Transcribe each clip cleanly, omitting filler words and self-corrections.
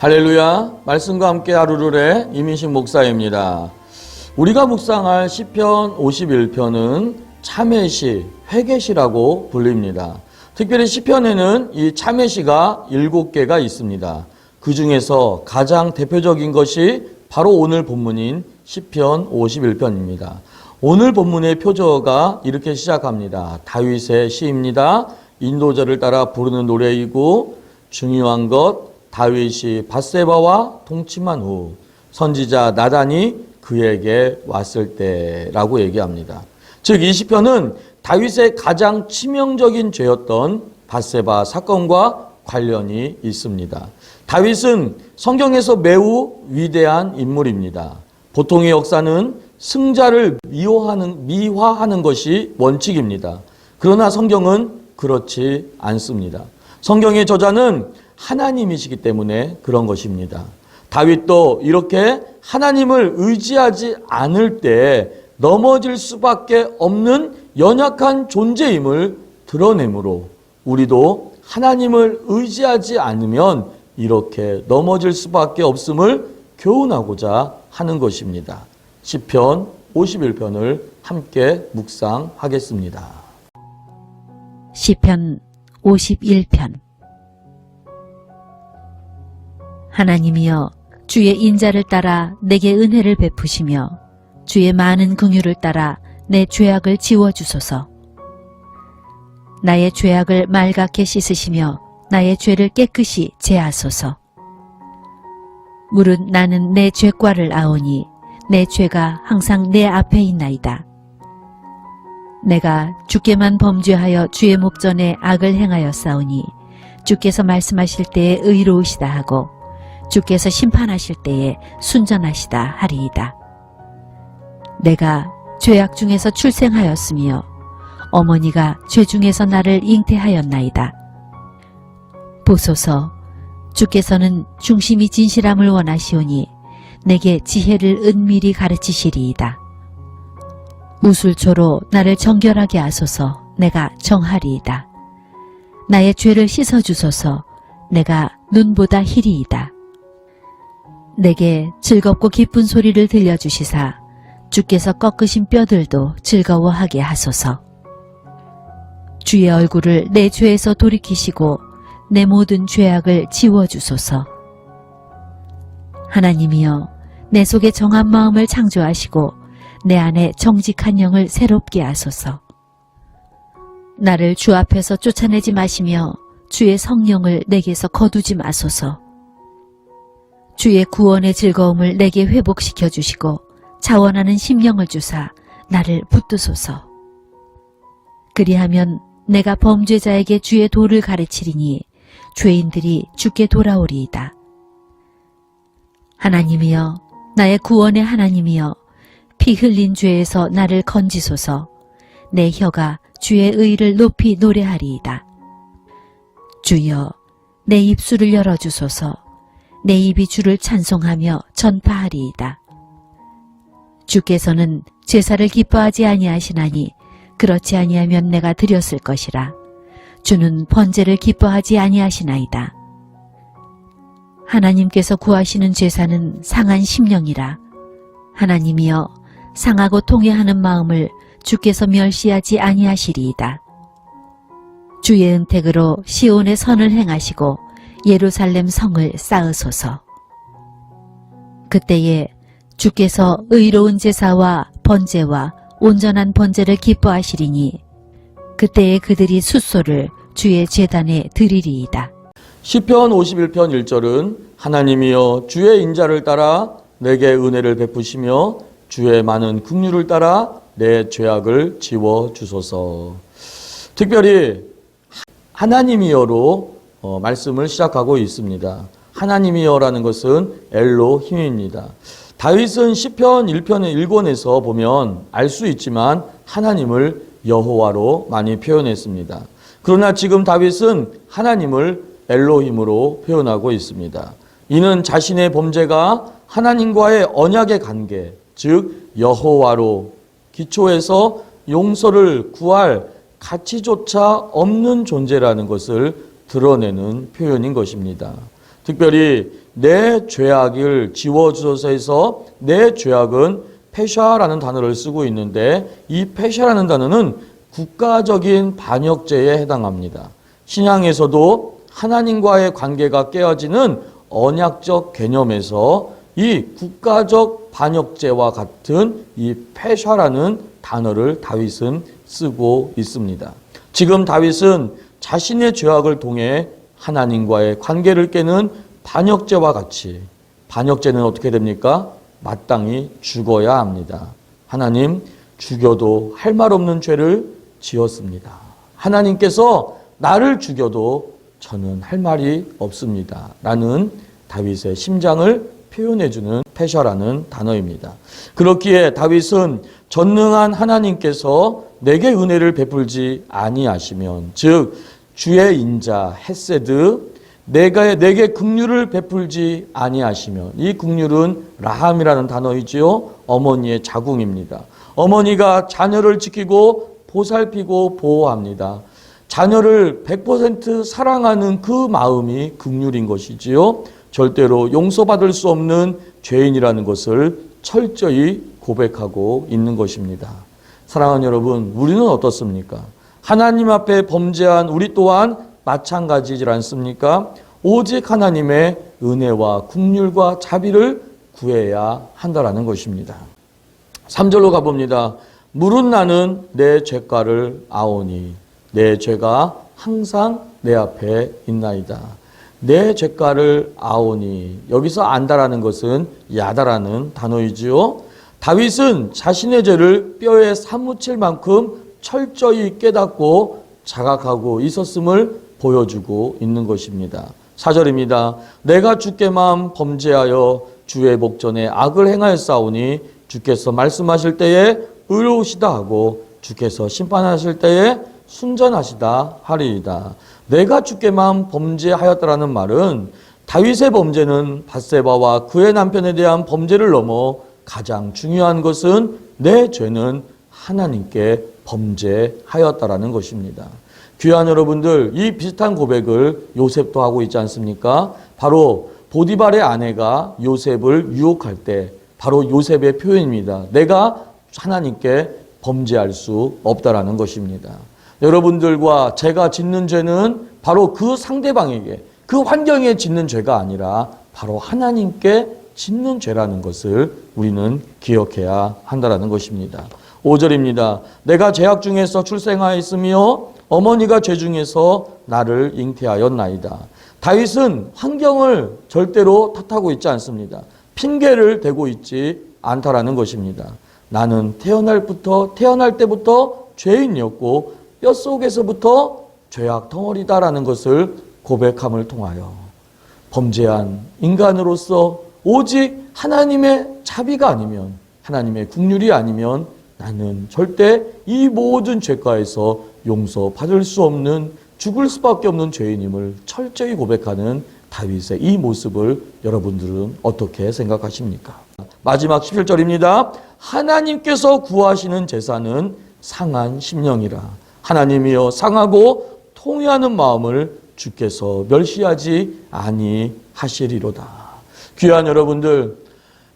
할렐루야. 말씀과 함께 하루를 해 이민식 목사입니다. 우리가 묵상할 시편 51편은 참회시, 회개시라고 불립니다. 특별히 시편에는 이 참회시가 7개가 있습니다. 그 중에서 가장 대표적인 것이 바로 오늘 본문인 시편 51편입니다. 오늘 본문의 표저가 이렇게 시작합니다. 다윗의 시입니다. 인도자를 따라 부르는 노래이고, 중요한 것 다윗이 밧세바와 동침한 후 선지자 나단이 그에게 왔을 때라고 얘기합니다. 즉 이 시편은 다윗의 가장 치명적인 죄였던 밧세바 사건과 관련이 있습니다. 다윗은 성경에서 매우 위대한 인물입니다. 보통의 역사는 승자를 미화하는 것이 원칙입니다. 그러나 성경은 그렇지 않습니다. 성경의 저자는 하나님이시기 때문에 그런 것입니다. 다윗도 이렇게 하나님을 의지하지 않을 때 넘어질 수밖에 없는 연약한 존재임을 드러내므로 우리도 하나님을 의지하지 않으면 이렇게 넘어질 수밖에 없음을 교훈하고자 하는 것입니다. 시편 51편을 함께 묵상하겠습니다. 시편 51편. 하나님이여, 주의 인자를 따라 내게 은혜를 베푸시며 주의 많은 긍휼을 따라 내 죄악을 지워주소서. 나의 죄악을 말갛게 씻으시며 나의 죄를 깨끗이 제하소서. 물은 나는 내 죄과를 아오니 내 죄가 항상 내 앞에 있나이다. 내가 주께만 범죄하여 주의 목전에 악을 행하였사오니 주께서 말씀하실 때에 의로우시다 하고 주께서 심판하실 때에 순전하시다 하리이다. 내가 죄악 중에서 출생하였으며 어머니가 죄 중에서 나를 잉태하였나이다. 보소서, 주께서는 중심이 진실함을 원하시오니 내게 지혜를 은밀히 가르치시리이다. 무술초로 나를 정결하게 하소서. 내가 정하리이다. 나의 죄를 씻어주소서. 내가 눈보다 희리이다. 내게 즐겁고 기쁜 소리를 들려주시사 주께서 꺾으신 뼈들도 즐거워하게 하소서. 주의 얼굴을 내 죄에서 돌이키시고 내 모든 죄악을 지워주소서. 하나님이여, 내 속에 정한 마음을 창조하시고 내 안에 정직한 영을 새롭게 하소서. 나를 주 앞에서 쫓아내지 마시며 주의 성령을 내게서 거두지 마소서. 주의 구원의 즐거움을 내게 회복시켜 주시고 자원하는 심령을 주사 나를 붙드소서. 그리하면 내가 범죄자에게 주의 도를 가르치리니 죄인들이 주께 돌아오리이다. 하나님이여, 나의 구원의 하나님이여, 피 흘린 죄에서 나를 건지소서. 내 혀가 주의 의를 높이 노래하리이다. 주여, 내 입술을 열어주소서. 내 입이 주를 찬송하며 전파하리이다. 주께서는 제사를 기뻐하지 아니하시나니 그렇지 아니하면 내가 드렸을 것이라. 주는 번제를 기뻐하지 아니하시나이다. 하나님께서 구하시는 제사는 상한 심령이라. 하나님이여, 상하고 통회하는 마음을 주께서 멸시하지 아니하시리이다. 주의 은택으로 시온의 선을 행하시고 예루살렘 성을 쌓으소서. 그때에 주께서 의로운 제사와 번제와 온전한 번제를 기뻐하시리니 그때에 그들이 숫소를 주의 제단에 드리리이다. 시편 51편 1절은 하나님이여, 주의 인자를 따라 내게 은혜를 베푸시며 주의 많은 긍휼을 따라 내 죄악을 지워주소서. 특별히 하나님이여로 말씀을 시작하고 있습니다. 하나님이여라는 것은 엘로힘입니다. 다윗은 시편 1편의 1권에서 보면 알 수 있지만 하나님을 여호와로 많이 표현했습니다. 그러나 지금 다윗은 하나님을 엘로힘으로 표현하고 있습니다. 이는 자신의 범죄가 하나님과의 언약의 관계, 즉 여호와로 기초해서 용서를 구할 가치조차 없는 존재라는 것을 드러내는 표현인 것입니다. 특별히 내 죄악을 지워주소서 해서 내 죄악은 페샤라는 단어를 쓰고 있는데 이 페샤라는 단어는 국가적인 반역죄에 해당합니다. 신앙에서도 하나님과의 관계가 깨어지는 언약적 개념에서 이 국가적 반역죄와 같은 이 페샤라는 단어를 다윗은 쓰고 있습니다. 지금 다윗은 자신의 죄악을 통해 하나님과의 관계를 깨는 반역죄와 같이, 반역죄는 어떻게 됩니까? 마땅히 죽어야 합니다. 하나님, 죽여도 할 말 없는 죄를 지었습니다. 하나님께서 나를 죽여도 저는 할 말이 없습니다. 라는 다윗의 심장을 표현해주는 페샤라는 단어입니다. 그렇기에 다윗은 전능한 하나님께서 내게 은혜를 베풀지 아니하시면, 즉 주의 인자 헤세드, 내게 긍휼을 베풀지 아니하시면, 이 긍휼은 라함이라는 단어이지요. 어머니의 자궁입니다. 어머니가 자녀를 지키고 보살피고 보호합니다. 자녀를 100% 사랑하는 그 마음이 긍휼인 것이지요. 절대로 용서받을 수 없는 죄인이라는 것을 철저히 고백하고 있는 것입니다. 사랑하는 여러분, 우리는 어떻습니까? 하나님 앞에 범죄한 우리 또한 마찬가지지 않습니까? 오직 하나님의 은혜와 긍휼과 자비를 구해야 한다라는 것입니다. 3절로 가봅니다. 물은 나는 내 죄가를 아오니 내 죄가 항상 내 앞에 있나이다. 내 죄가를 아오니, 여기서 안다라는 것은 야다라는 단어이지요. 다윗은 자신의 죄를 뼈에 사무칠 만큼 철저히 깨닫고 자각하고 있었음을 보여주고 있는 것입니다. 4절입니다. 내가 주께만 범죄하여 주의 목전에 악을 행하였사오니 주께서 말씀하실 때에 의로우시다 하고 주께서 심판하실 때에 순전하시다 하리이다. 내가 주께만 범죄하였다라는 말은 다윗의 범죄는 밧세바와 그의 남편에 대한 범죄를 넘어 가장 중요한 것은 내 죄는 하나님께 범죄하였다라는 것입니다. 귀한 여러분들, 이 비슷한 고백을 요셉도 하고 있지 않습니까? 바로 보디발의 아내가 요셉을 유혹할 때 바로 요셉의 표현입니다. 내가 하나님께 범죄할 수 없다라는 것입니다. 여러분들과 제가 짓는 죄는 바로 그 상대방에게, 그 환경에 짓는 죄가 아니라 바로 하나님께 짓는 죄라는 것을 우리는 기억해야 한다는 것입니다. 5절입니다. 내가 죄악 중에서 출생하였으며 어머니가 죄 중에서 나를 잉태하였나이다. 다윗은 환경을 절대로 탓하고 있지 않습니다. 핑계를 대고 있지 않다라는 것입니다. 나는 태어날 때부터 죄인이었고 뼛속에서부터 죄악 덩어리다라는 것을 고백함을 통하여 범죄한 인간으로서 오직 하나님의 자비가 아니면, 하나님의 긍휼이 아니면 나는 절대 이 모든 죄가에서 용서받을 수 없는, 죽을 수밖에 없는 죄인임을 철저히 고백하는 다윗의 이 모습을 여러분들은 어떻게 생각하십니까? 마지막 11절입니다. 하나님께서 구하시는 제사는 상한 심령이라. 하나님이여 상하고 통회하는 마음을 주께서 멸시하지 아니하시리로다. 귀한 여러분들,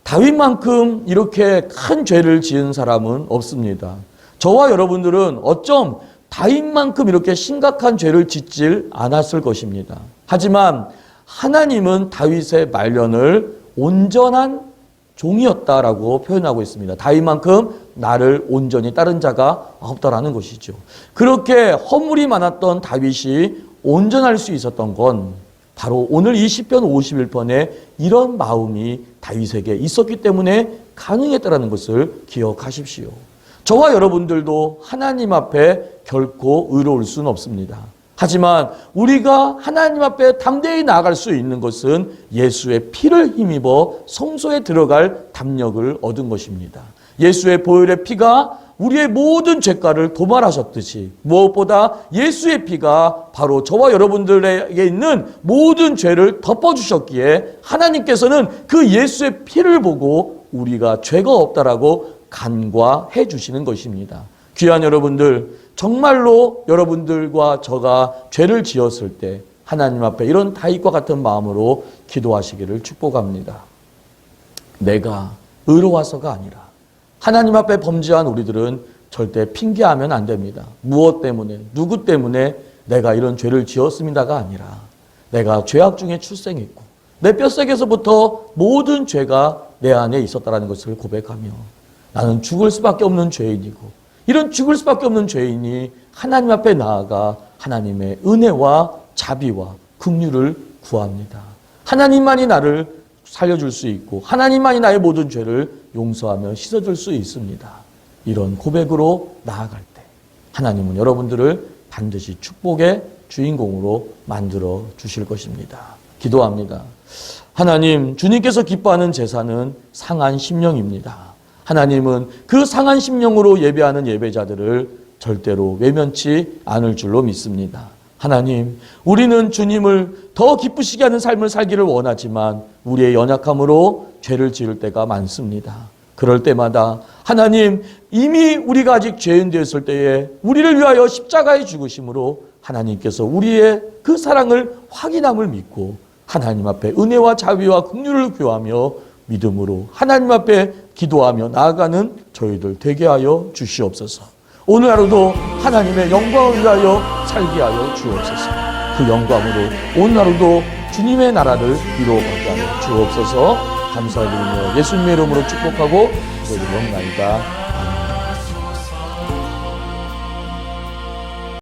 다윗만큼 이렇게 큰 죄를 지은 사람은 없습니다. 저와 여러분들은 어쩜 다윗만큼 이렇게 심각한 죄를 짓질 않았을 것입니다. 하지만 하나님은 다윗의 말년을 온전한 종이었다라고 표현하고 있습니다. 다윗만큼 나를 온전히 따른 자가 없다라는 것이죠. 그렇게 허물이 많았던 다윗이 온전할 수 있었던 건 바로 오늘 이 시편 51편에 이런 마음이 다윗에게 있었기 때문에 가능했다라는 것을 기억하십시오. 저와 여러분들도 하나님 앞에 결코 의로울 수는 없습니다. 하지만 우리가 하나님 앞에 담대히 나아갈 수 있는 것은 예수의 피를 힘입어 성소에 들어갈 담력을 얻은 것입니다. 예수의 보혈의 피가 우리의 모든 죄가를 도말하셨듯이 무엇보다 예수의 피가 바로 저와 여러분들에게 있는 모든 죄를 덮어주셨기에 하나님께서는 그 예수의 피를 보고 우리가 죄가 없다라고 간과해 주시는 것입니다. 귀한 여러분들, 정말로 여러분들과 저가 죄를 지었을 때 하나님 앞에 이런 다윗과 같은 마음으로 기도하시기를 축복합니다. 내가 의로워서가 아니라 하나님 앞에 범죄한 우리들은 절대 핑계하면 안 됩니다. 무엇 때문에, 누구 때문에 내가 이런 죄를 지었습니다가 아니라 내가 죄악 중에 출생했고 내 뼛속에서부터 모든 죄가 내 안에 있었다는 것을 고백하며 나는 죽을 수밖에 없는 죄인이고 이런 죽을 수밖에 없는 죄인이 하나님 앞에 나아가 하나님의 은혜와 자비와 긍휼을 구합니다. 하나님만이 나를 살려줄 수 있고 하나님만이 나의 모든 죄를 용서하며 씻어줄 수 있습니다. 이런 고백으로 나아갈 때 하나님은 여러분들을 반드시 축복의 주인공으로 만들어 주실 것입니다. 기도합니다. 하나님, 주님께서 기뻐하는 제사는 상한 심령입니다. 하나님은 그 상한 심령으로 예배하는 예배자들을 절대로 외면치 않을 줄로 믿습니다. 하나님, 우리는 주님을 더 기쁘시게 하는 삶을 살기를 원하지만 우리의 연약함으로 죄를 지을 때가 많습니다. 그럴 때마다 하나님, 이미 우리가 아직 죄인 되었을 때에 우리를 위하여 십자가에 죽으심으로 하나님께서 우리의 그 사랑을 확인함을 믿고 하나님 앞에 은혜와 자비와 긍휼을 구하며 믿음으로 하나님 앞에 기도하며 나아가는 저희들 되게 하여 주시옵소서. 오늘 하루도 하나님의 영광을 위하여 살게 하여 주옵소서. 그 영광으로 오늘 하루도 주님의 나라를 이루어가게 하여 주옵소서. 감사드리며 예수님의 이름으로 축복하고 기도드리옵나이다.